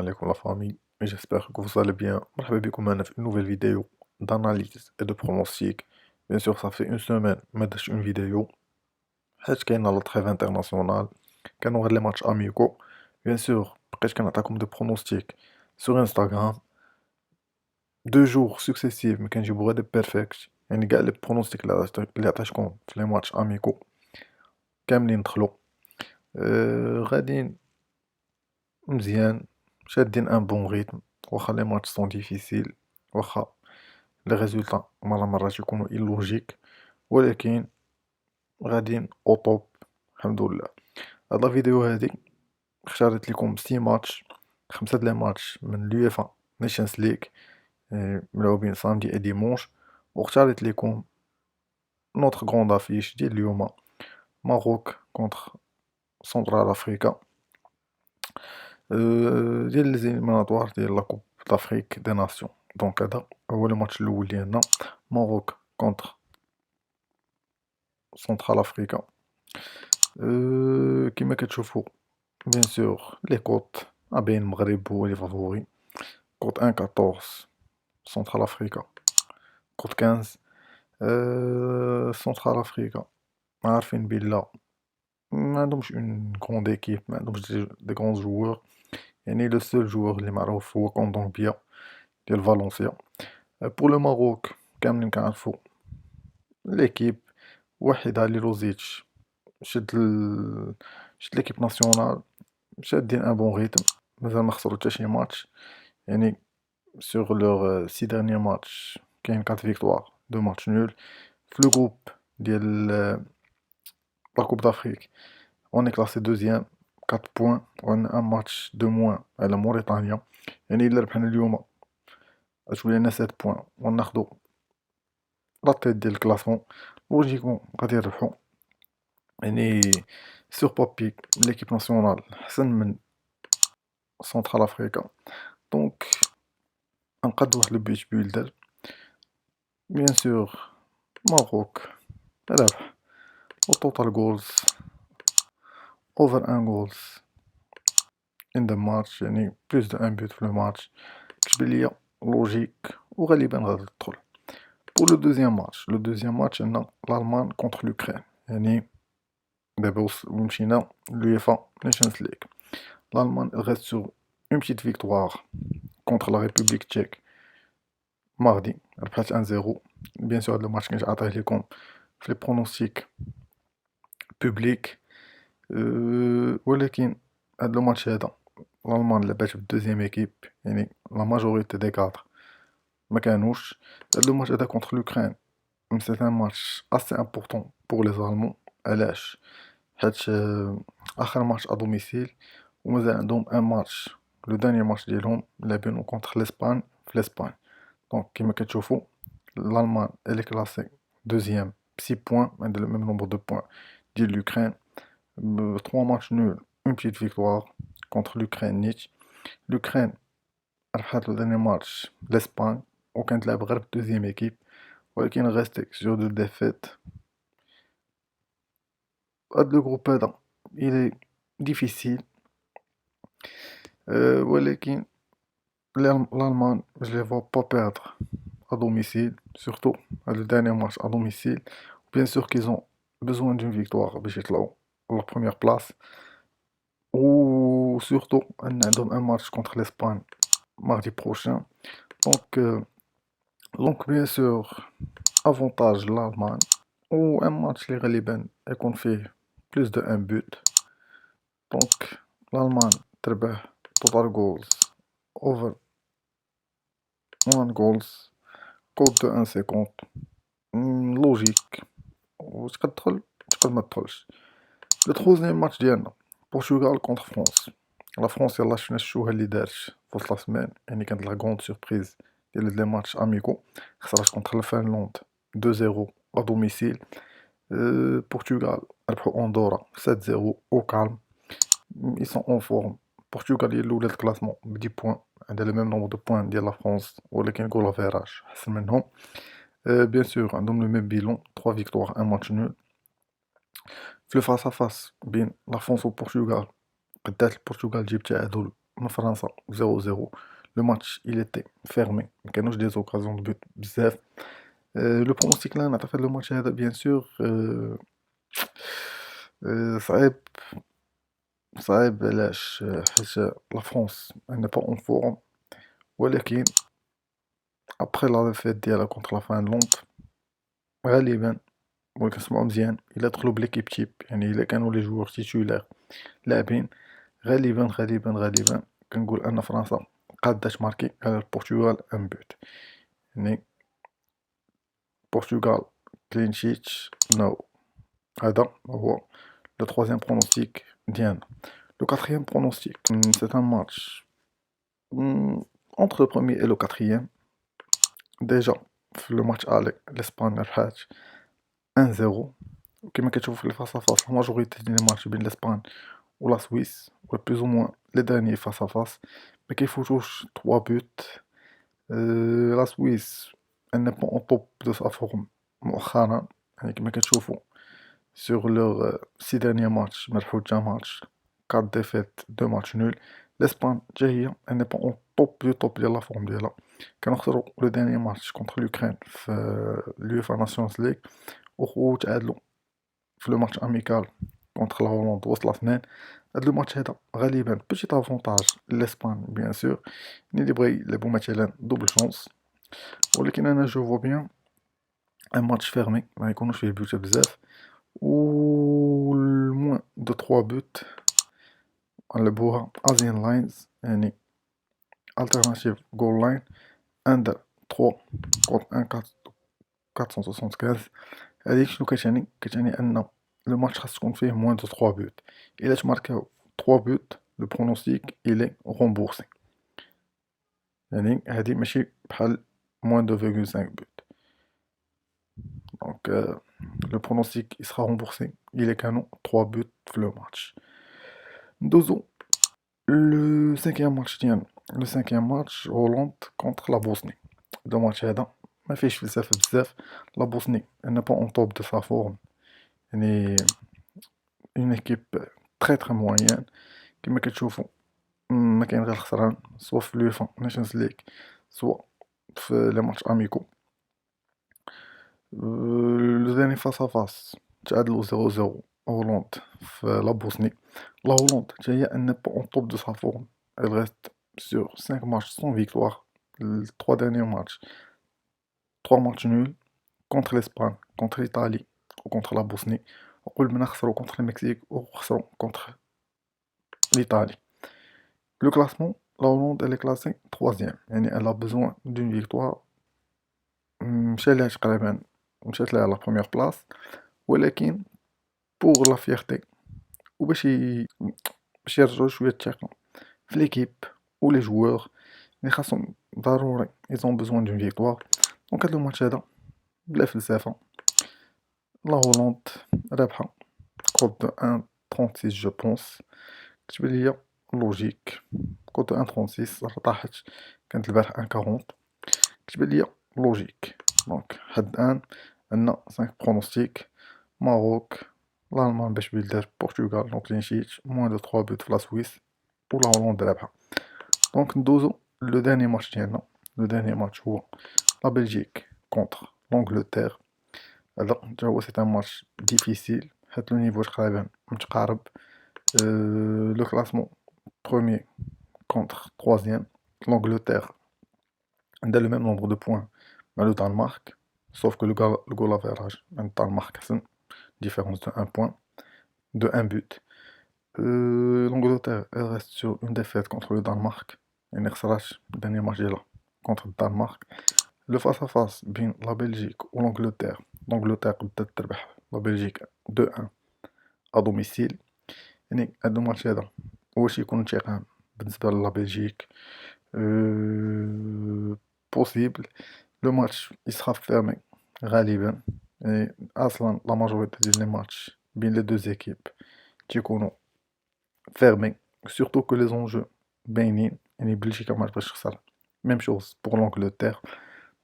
alaikum la famille, et j'espère que vous allez bien. مرحبا بكم معنا في une nouvelle vidéo d'analyse et de pronostic. Bien sûr, ça fait une semaine ما درتش une vidéo حيت كاينه لا trêve internationale كانوا غير لي ماتش اميكو. Bien sûr بقيت كنعطيكم دي pronostics sur Instagram 2 jours successifs ما كنجيبو غير دي بيرفكت، يعني كاع لي pronostics اللي عطيتكم في لي ماتش اميكو كاملين دخلوا. غاديين مزيان، شادين ان بون ريتم، واخا لي ماتش سون ديفيسيل، واخا لي ريزولطا مرات يكونوا إيلوجيك، ولكن غاديين او طوب الحمد لله. هاد لا فيديو هادي اختاريت لكم 6 ماتش، 5 د لي ماتش من اليوفا نيشنز ليغ ملعوبين سامدي اي ديمونش، واختاريت لكم نوتر غروند افيش ديال اليوم ماروك كونتر سنترال افريكا ديال لي زيليميناتوار ديال لا كوب دافريك دي ناسيون. دونك هذا هو الماتش الاول ديالنا، ماروك كونتر سنترال افريكا. كيما كتشوفوا بيان سور لي كوت ما بين المغرب هو لي فافوري، كوت 1.14 سنترال افريكا، كوت 15 سنترال افريكا. عارفين بلا ما عندهمش اون كروند ايكيب، ما عندهمش دي غران جوور، يعني لو سول جوور اللي معروف هو كوندونبيا ديال فالنسيا. بور لو ماروك كاملين كنعرفو ليكيب واحدة ليروزيتش شد ليكيب ناسيونال، شادين ان بون ريتم، مازال ما خسرو حتى شي ماتش، يعني سور لور 6 ديرنيي ماتش كاين 4 فيكتوار 2 ماتش نول. في لو جروب ديال لا كوب دافريك اون كلاسي دوزيام 4 بوين، وعندنا ان ماتش دو موان على موريتانيا، يعني الا ربحنا اليوم غتولي لنا 7 بوين وناخدو لا تيت ديال الكلاسمون. لوجيكمون غادي نربحو، يعني سور بابي ليكيب ناسيونال حسن من سنترال افريكا. دونك غنقاد واحد لو بيت بيلدر، بيان سور ماروك رابح، والتوتال جولز اوفر ان جولز ان ذا ماتش، يعني بلوس دو ان بوت في لو ماتش كتبان ليا لوجيك وغالبا غادي تدخل. بور لو دوزيام ماتش عندنا الالمان كونتر لوكران، يعني دابا مشينا لليوفا نيشنز ليغ. L'Allemagne reste sur une petite victoire contre la République tchèque mardi, ربحت 1-0. Bien sûr هاد الماتش كنت عاطيه لكم في لي برونوستيك بوبليك، ولكن هاد الماتش هذا الألمان لعبات بالدوزيام ايكيب، يعني لا ماجوريتي دي كادر ما كانوش. هاد الماتش هذا كونتر لوكران سي ان ماتش اسي امبورطون بور لي زالمون. علاش؟ حيت اخر ماتش ا دوميسيل، ومازال عندهم ان ماتش لو دانيي ماتش ديالهم لاعبينو كونتر لاسبان في لاسبان. دونك كيما كتشوفوا الالمان الي كلاسي دوزيام ب6 بوين، عندها لو ميم نومبر دو بوين ديال لوكران، 3 ماتش نول اون بتيت فيكتوار كونتر لوكران نيت. لوكران ربحات لو دانيي ماتش لاسبان وكانت لعب غير بالدوزيام ايكيب، ولكن غاستيك سور دو ديفيت. هاد لو جروب هذا الي ديفيسيل، ولكن l'Allemagne, je les vois pas perdre à domicile, surtout à le dernier match à domicile. Bien sûr qu'ils ont besoin d'une victoire باش يطلعوا la première place. Ou surtout عندهم un match contre l'Espagne mardi prochain. Donc bien sûr avantage l'Allemagne, ou un match اللي غالبا يكون فيه plus de un but. Donc l'Allemagne تربح total goals over 1 goals كود دو 1.50. لوجيك، وتقد تدخل تقد ما تدخلش. لو تخوزيام ماتش ديالنا البرتغال كونتر فرنسا. لا فرنسا يلاه شفنا الشوهه اللي دارت في وسط لا سمان، يعني كانت لا غروند سوربريز ديال هاد لي ماتش اميكو. خسرات كونتر الفنلند 2-0 ا دوميسيل. البرتغال ربحوا اندورا 7-0 او كالم. ils sont en forme. البرتغال هي الاولى الكلاسمون ب 10 بوين، عندها لو ميم نومبر دو بوين ديال لا فرنسا، ولكن جول افيراج احسن منهم. بيان سور عندهم لو ميم بيلون 3 فيكتوار 1 ماتش نول. في لو فاس ا فاس بين لا فرنسا والبرتغال قدات البرتغال تجيب تعادل من فرنسا 0-0. Le match il était fermé, ما كانوش des occasions de but بزاف. لو برونوستيك اللي نعطي في هذا الماتش هذا بيان سور صعيب صعيب. علاش؟ حيت لا فرنسا elle n'est pas en forme، ولكن ابخي لا ديفيت ديالها كونتر لا فنلند غالبا، ولكن سمعوا مزيان الا دخلوا بليكيب تيب، يعني الا كانوا لي جوور تيتولار لاعبين، غالبا كنقول ان فرنسا قادة تماركي على البرتغال ان بوت. يعني البرتغال كلين شيت نو. هذا هو لو troisième pronostic ديالنا. Le quatrième pronostic, c'est un match entre le premier et le quatrième. Déjà, le match aller, l'Espagne ربحات 1-0. كما كتشوفوا في الفاس ا فاس la majorité ديال les matchs بين l'Espagne و la Suisse ou plus ou moins les derniers face à face ما كيفوتوش 3 buts. La Suisse elle n'est pas au top de sa forme مؤخرا، يعني كما كتشوفوا sur leurs 6 derniers matchs ما ربحوا حتى match، 4 défaites 2 matchs nuls. l'Espagne حتى هي elle n'est pas au top du top ديال لا فورم ديالها. كانوا خسروا le dernier match contre l'Ukraine في l'UEFA Nations League وتعادلوا في لو ماتش اميكال كونتر لا هولندا وسط لا سنين. هاد لو ماتش هذا غالبا بوتيت افونتاج لاسبان بيان سور، اللي بغا يلعبوا مثلا دوبل شونس، ولكن انا جو فو بيان ان ماتش فيرمي ما يكونوش فيه بيوت بزاف و الموان دو 3 بوت نلعبوها ازين لاينز، يعني التيرناتيف جول لاين اندر 3 كونت 475. هذيك شنو كتعني؟ كتعني ان لو ماتش خاص تكون فيه موان دو 3 بوت. الا تماركاو 3 بوت لو برونوستيك الي رومبورسي، يعني هادي ماشي بحال موان دو 2.5 بوت. دونك لو برونوستيك يسرا رومبورسي الى كانوا 3 بوت في لو ماتش. ندوزو لو سانكيام ماتش ديالنا. لو سانكيام ماتش هولندا كونتر لا بوسني. لو ماتش هذا ما فيهش فلسفه بزاف. لا بوسني ان با اون توب دو سا فورم، يعني اون ايكيب تري موين كما كتشوفوا. ما كاين غير الخسران سوا في اليوفا نيشنز ليغ سوا في لي ماتش اميكو. لو داني فاس ا فاس تعادلوا 0-0 هولندا في لا بوسني. لا هولندا حتى هي ان با اون توب دو سا فورم، elle reste sur 5 matchs sans victoire. Les 3 derniers matchs 3 matchs nuls contre l'Espagne, contre l'Italie ou contre la Bosnie. وقبل ما خسروا contre المكسيك وخسروا contre l'Italie. Le classement, la Hollande elle est classée 3e. يعني elle a besoin d'une victoire. مشى لها تقريبا، مشات لها la première place، ولكن pour la fierté وباش باش يرجعوا شويه الثقه في ليكيب و لي جوار اللي خاصهم ضروري ils ont besoin d'une victoire. دونك هاد الماتش هذا بلا فلسفه لا هولند رابحه كود دو 1.36 جو بونس. كتبان ليا لوجيك كود دو 1.36 راه طاحت كانت البارح 1.40 كتبان ليا لوجيك. دونك حد الان عندنا 5 برونوستيك: ماروك، الالمان باش بيلدار، البرتغال دونك كلين شيت، موان دو 3 بوت في لا سويس، و لا هولند رابحه. دونك ندوزو لو داني ماتش ديالنا. لو داني ماتش هو لا بلجيك كونتر لونجلتير. هذا حتى هو سي ان ماتش ديفيسيل حيت لو نيفو تقريبا متقارب. لو كلاسمون بروميي كونتر تروازيام. لونجلتير عندها لو ميم نومبر دو بوين مع لو دانمارك، sauf que le goal average عند الدنمارك أحسن، différence de 1 point, de 1 but. L'Angleterre elle reste sur une défaite contre le Danemark. يعني خسرات الداني ماتش ديالها contre الدنمارك. لو فاس ا فاس بين لا بلجيك و لونجلتير، لونجلتير بدات تربح لا بلجيك 2-1 ا دوميسيل. يعني هاد الماتش هذا واش يكون انتقام بالنسبه لا بلجيك؟ بوسيبل. لو ماتش يسرا فيرمي غالبا، يعني اصلا لا ماجوريتي ديال لي ماتش بين لي دو زيكيب تيكونوا فيرمي، سورتو كو لي زونجو باينين. يعني بلجيكا ما تبغيش تخسر، ميم شوز بور لونجلتير.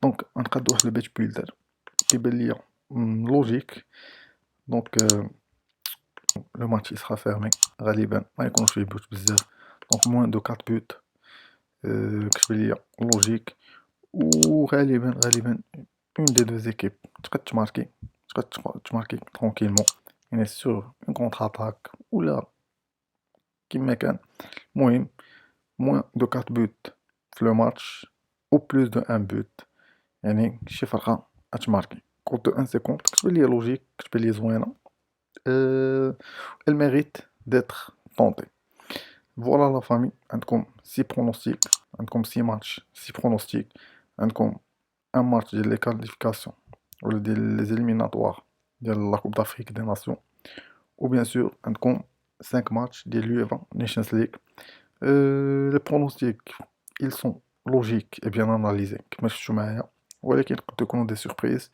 دونك غنقاد واحد البيت بيلدر كيبان ليا لوجيك. دونك لو ماتش يسرا فيرمي غالبا ما يكونش فيه بوت بزاف. دونك موان دو 4 بوت كتبان ليا لوجيك. وغالبا اون دي دو زيكيب تقد تماركي، تماركي ترونكيلمون، يعني سور اون كونتر اتاك ولا كيما كان. المهم موان دو 4 بوت في لو ماتش او بلوس دو ان بوت، يعني شي فرقة اتماركي. كوت دو 1.50 كتبان ليا لوجيك، كتبان ليا زوينة. elle mérite d'être tentée. Voilà la famille, عندكم 6 pronostics، عندكم 6 matchs 6 pronostics، عندكم un match ديال لي qualifications ولا ديال لي éliminatoires ديال لا Coupe d'Afrique des Nations، ou bien sûr عندكم 5 matchs ديال l'UEFA Nations League. Les pronostics ils sont logiques et bien analysés كما شفتوا معايا، ولكن قد يكونوا des surprises.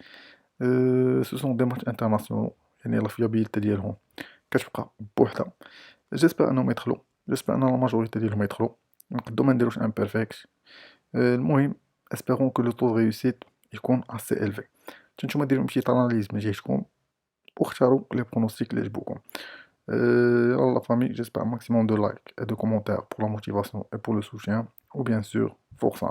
Ce sont des matchs internationaux، يعني لا fiabilité ديالهم كتبقى بوحدها. جيسبر انهم يدخلوا، جيسبر ان لا ماجوريتي ديالهم يدخلوا، نقدو ما نديروش ان بيرفكت. المهم اسبيرون كو لو طو ريوسيت يكون اسي الفي. نتوما ديروا شي اناليز من جهتكم واختاروا لي برونوستيك اللي يعجبوكم. يلا لا فامي، j'espère un maximum de likes et de commentaires pour la motivation et pour le soutien, ou bien sûr force.